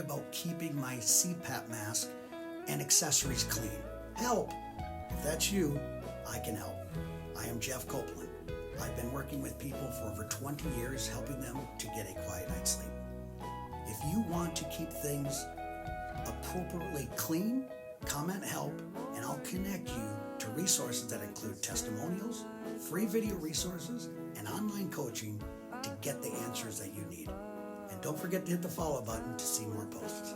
about keeping my CPAP mask and accessories clean. Help! If that's you, I can help. I am Jeff Copeland. I've been working with people for over 20 years, helping them to get a quiet night's sleep. If you want to keep things appropriately clean, comment help, and I'll connect you to resources that include testimonials, free video resources, and online coaching to get the answers that you need. And don't forget to hit the follow button to see more posts.